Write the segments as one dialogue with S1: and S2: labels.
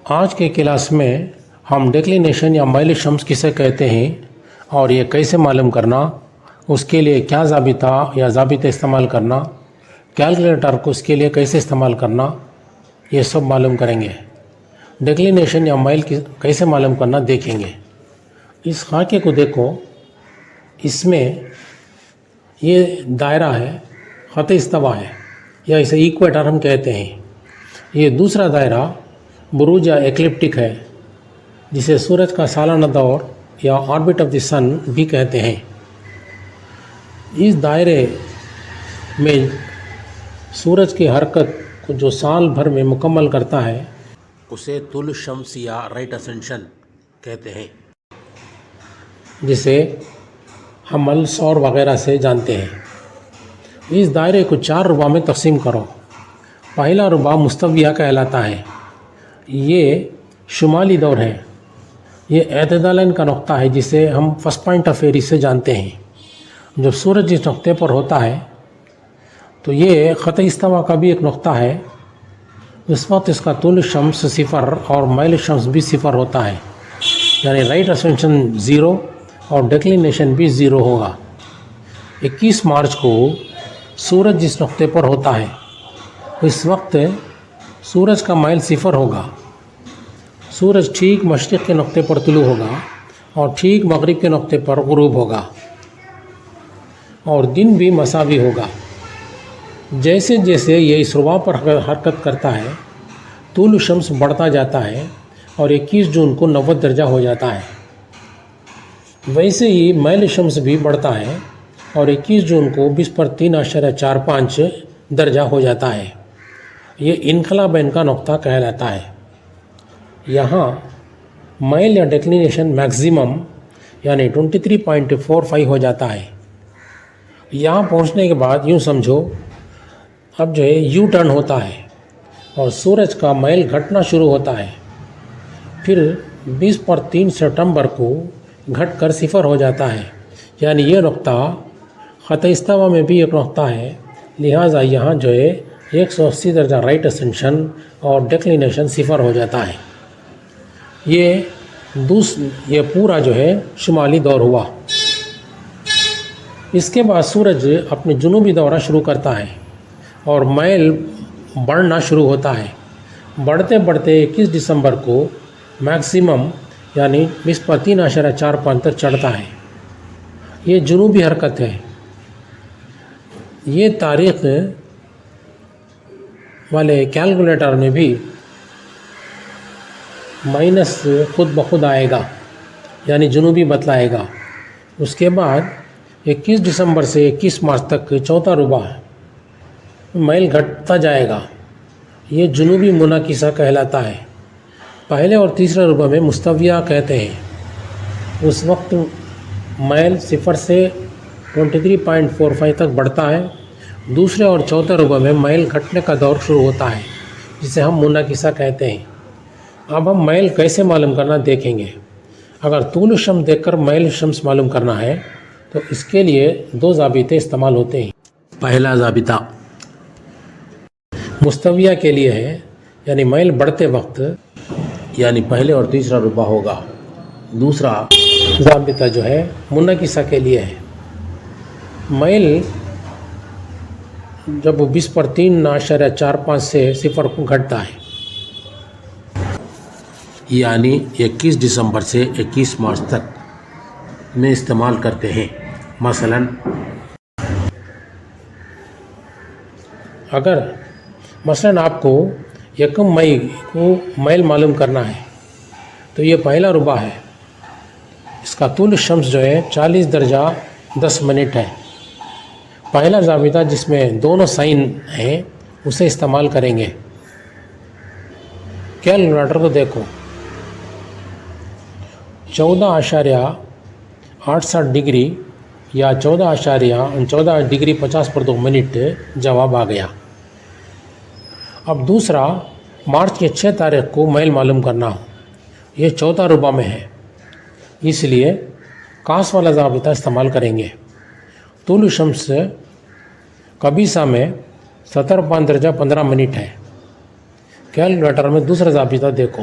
S1: آج کے کلاس میں ہم ڈیکلینیشن یا میل شمس کسے کہتے ہیں اور یہ کیسے معلوم کرنا، اس کے لیے کیا ضابطہ یا ضابطے استعمال کرنا، کیلکولیٹر کو اس کے لیے کیسے استعمال کرنا، یہ سب معلوم کریں گے۔ ڈیکلینیشن یا میل کیسے معلوم کرنا دیکھیں گے۔ اس خاکے کو دیکھو، اس میں یہ دائرہ ہے، خط استوا ہے یا اسے ایکویٹر ہم کہتے ہیں۔ یہ دوسرا دائرہ بروج یا ایکلپٹک ہے، جسے سورج کا سالانہ دور یا آربٹ آف دی سن بھی کہتے ہیں۔ اس دائرے میں سورج کی حرکت کو جو سال بھر میں مکمل کرتا ہے اسے طول الشمس یا رائٹ اسینشن کہتے ہیں، جسے ہم سور وغیرہ سے جانتے ہیں۔ اس دائرے کو 4 ربع میں تقسیم کرو۔ پہلا ربع مستویہ کہلاتا ہے، یہ شمالی دور ہے۔ یہ اعتدالین کا نقطہ ہے، جسے ہم فرسٹ پوائنٹ آف ایری سے جانتے ہیں۔ جب سورج اس نقطے پر ہوتا ہے تو یہ خط استوا کا بھی ایک نقطہ ہے۔ اس وقت اس کا طول الشمس 0 اور میل الشمس بھی 0 ہوتا ہے، یعنی رائٹ اسینشن 0 اور ڈیکلینیشن بھی 0 ہوگا۔ 21 مارچ کو سورج جس نقطے پر ہوتا ہے اس وقت سورج کا میل 0 ہوگا۔ سورج ٹھیک مشرق کے نقطے پر طلوع ہوگا اور ٹھیک مغرب کے نقطے پر غروب ہوگا، اور دن بھی مساوی ہوگا۔ جیسے جیسے یہ اس ربع پر حرکت کرتا ہے طول الشمس بڑھتا جاتا ہے اور 21 جون کو 90 درجہ ہو جاتا ہے۔ ویسے ہی میل الشمس بھی بڑھتا ہے اور 21 جون کو 20/3.45 درجہ ہو جاتا ہے۔ یہ انخلا بین کا نقطہ کہلاتا ہے۔ یہاں میل یا ڈیکلینیشن میکسیمم یعنی 23.45 ہو جاتا ہے۔ یہاں پہنچنے کے بعد یوں سمجھو اب جو ہے یو ٹرن ہوتا ہے اور سورج کا میل گھٹنا شروع ہوتا ہے، پھر 20/3 ستمبر کو گھٹ کر 0 ہو جاتا ہے، یعنی یہ نقطہ خط استوا میں بھی ایک نقطہ ہے، لہٰذا یہاں جو ہے 180 درجہ رائٹ اسینشن اور ڈیکلینیشن 0 ہو جاتا ہے۔ یہ پورا جو ہے شمالی دور ہوا۔ اس کے بعد سورج اپنے جنوبی دورہ شروع کرتا ہے اور میل بڑھنا شروع ہوتا ہے۔ بڑھتے بڑھتے 21 دسمبر کو میکسیمم یعنی 20/3.45 تک چڑھتا ہے۔ یہ جنوبی حرکت ہے۔ یہ تاریخ والے کیلکولیٹر میں بھی مائنس خود بخود آئے گا، یعنی جنوبی بتلائے گا۔ اس کے بعد 21 دسمبر سے 21 مارچ تک چوتھا ربع میل گھٹتا جائے گا۔ یہ جنوبی منعکسہ کہلاتا ہے۔ پہلے اور تیسرے ربع میں مستویہ کہتے ہیں۔ اس وقت میل 0 سے 23.45 تک بڑھتا ہے۔ دوسرے اور چوتھے ربع میں میل گھٹنے کا دور شروع ہوتا ہے، جسے ہم منعکسہ کہتے ہیں۔ اب ہم میل کیسے معلوم کرنا دیکھیں گے۔ اگر طول الشمس دیکھ کر میل الشمس معلوم کرنا ہے تو اس کے لیے 2 ضابطے استعمال ہوتے ہیں۔ پہلا ضابطہ مستویہ کے لیے ہے، یعنی میل بڑھتے وقت یعنی پہلے اور تیسرا ربع ہوگا۔ دوسرا ضابطہ جو ہے منعکسہ کے لیے ہے۔ میل جب 20/3.45 سے 0 کو گھٹتا ہے، یعنی 21 دسمبر سے 21 مارچ تک میں استعمال کرتے ہیں۔ مثلاً آپ کو 1 مئی کو میل معلوم کرنا ہے تو یہ پہلا ربع ہے۔ اس کا طول الشمس جو ہے 40 درجہ 10 منٹ ہے۔ پہلا ضابطہ جس میں دونوں سائن ہیں اسے استعمال کریں گے۔ کیلکولیٹر کو دیکھو، 14.68 ڈگری یا 14.14 ڈگری 50/2 جواب آ گیا۔ اب دوسرا مارچ کی 6 تاریخ کو میل معلوم کرنا ہو، یہ چوتھا ربع میں ہے، اس لیے کاس والا ضابطہ استعمال کریں گے۔ طول الشمس کبیسہ میں 70.15 ہے۔ کیلکولیٹر میں دوسرا ضابطہ دیکھو،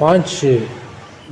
S1: 5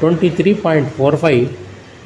S1: 23.45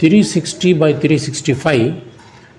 S1: 360/365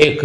S1: 1,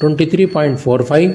S1: 23.45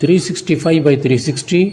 S1: 365/360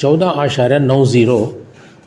S1: 14.90